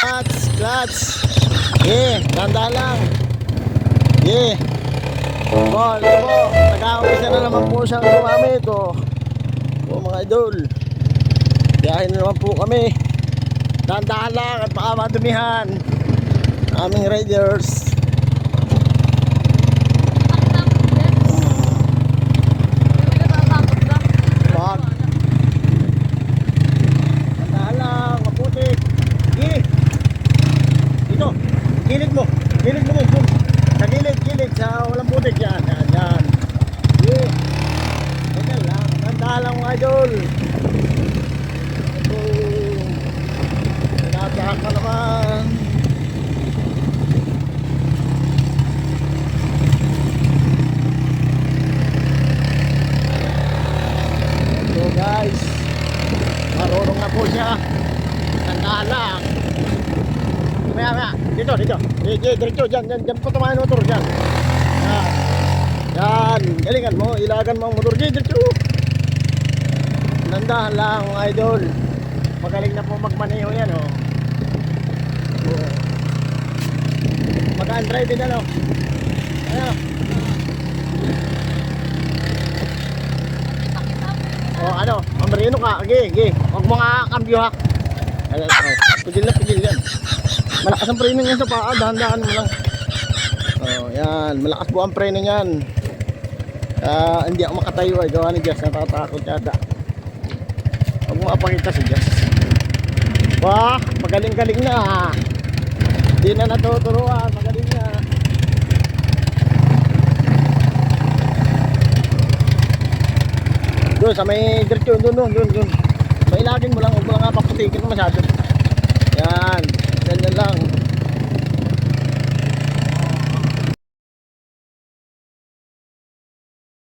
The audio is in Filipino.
Clutch. Ganda lang. Ito po, nag-aumpisa na naman po siyang gumamit. Mga idol, biyahe na naman po kami. Dahan-dahan lang at baka madumihan aming riders. Dahan lang, maputik. Dito, gilid mo dun. Sa gilid, sa walang putik. Yan. Okay lang, dahan lang mga idol. Natahan ka naman. So guys, marunong na po siya. Dahan lang. Maya. Dito. Diretso, dyan po tumahan ng motor, dyan. Yan, galingan mo, ilagan mo ang motor, diretso. Nandahan lang mga idol. Magaling na po magmaneho yan, Mag-drive din, ano? Mamrino ka, huwag mo nga kambyo, ha? Pigil yan. Malakas ang preno niyan sa paa, dahan-dahan mo lang. Yan, malakas po ang preno niyan. Hindi ako makatayo ay gawa ni Jess, natatakot yata. Huwag mo apakita si Jess. Wah, magaling-galing na. Hindi na natuturuan, magaling na. Doon sa may diretso, doon. Mailagin mo lang, huwag mo lang paputikin masyado.